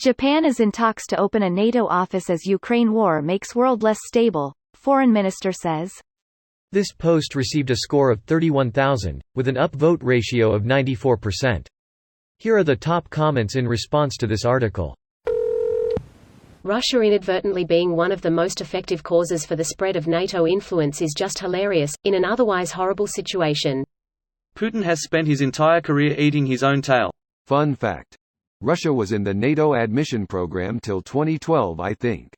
Japan is in talks to open a NATO office as Ukraine war makes world less stable, Foreign Minister says. This post received a score of 31,000, with an upvote ratio of 94%. Here are the top comments in response to this article. Russia inadvertently being one of the most effective causes for the spread of NATO influence is just hilarious, in an otherwise horrible situation. Putin has spent his entire career eating his own tail. Fun fact. Russia was in the NATO admission program till 2012, I think.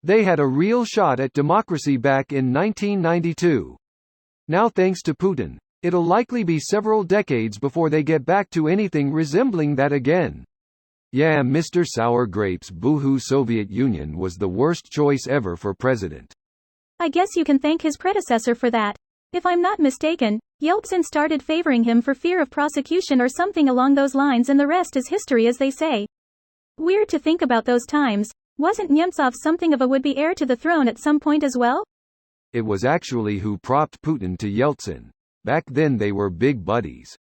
They had a real shot at democracy back in 1992. Now thanks to Putin, it'll likely be several decades before they get back to anything resembling that again. Yeah, Mr. Sour Grapes, boohoo, Soviet Union was the worst choice ever for president. I guess you can thank his predecessor for that. If I'm not mistaken, Yeltsin started favoring him for fear of prosecution or something along those lines, and the rest is history, as they say. Weird to think about those times. Wasn't Nemtsov something of a would-be heir to the throne at some point as well? It was actually who propped Putin to Yeltsin. Back then they were big buddies.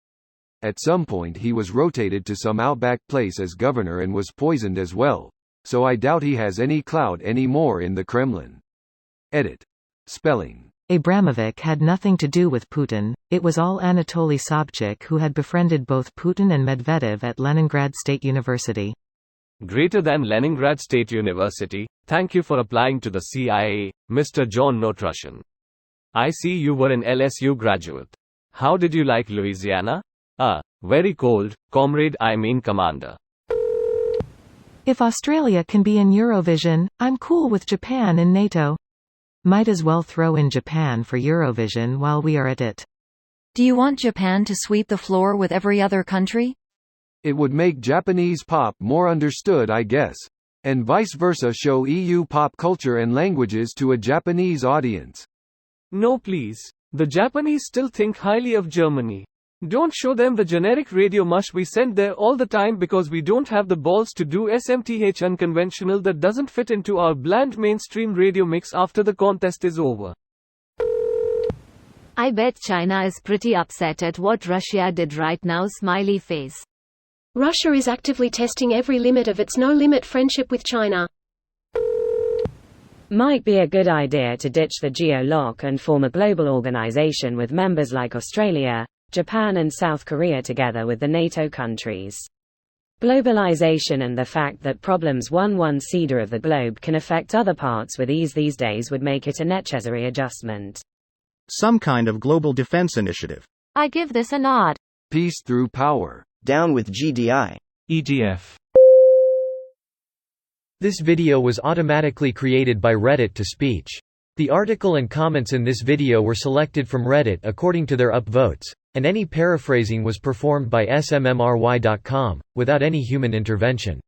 At some point he was rotated to some outback place as governor and was poisoned as well, so I doubt he has any clout anymore in the Kremlin. Edit. Spelling. Abramovich had nothing to do with Putin, it was all Anatoly Sobchak, who had befriended both Putin and Medvedev at Leningrad State University. Greater than Leningrad State University, thank you for applying to the CIA, Mr. John Notrushian. I see you were an LSU graduate. How did you like Louisiana? Very cold, comrade, commander. If Australia can be in Eurovision, I'm cool with Japan in NATO. Might as well throw in Japan for Eurovision while we are at it. Do you want Japan to sweep the floor with every other country? It would make Japanese pop more understood, I guess. And vice versa, show EU pop culture and languages to a Japanese audience. No please. The Japanese still think highly of Germany. Don't show them the generic radio mush we send there all the time because we don't have the balls to do SMTH unconventional that doesn't fit into our bland mainstream radio mix after the contest is over. I bet China is pretty upset at what Russia did right now, smiley face. Russia is actively testing every limit of its no-limit friendship with China. Might be a good idea to ditch the geo-lock and form a global organization with members like Australia, Japan and South Korea together with the NATO countries. Globalization and the fact that problems one seeder of the globe can affect other parts with ease these days would make it a necessary adjustment. Some kind of global defense initiative. I give this a nod. Peace through power. Down with GDI. EDF. This video was automatically created by Reddit to speech. The article and comments in this video were selected from Reddit according to their upvotes, and any paraphrasing was performed by smmry.com, without any human intervention.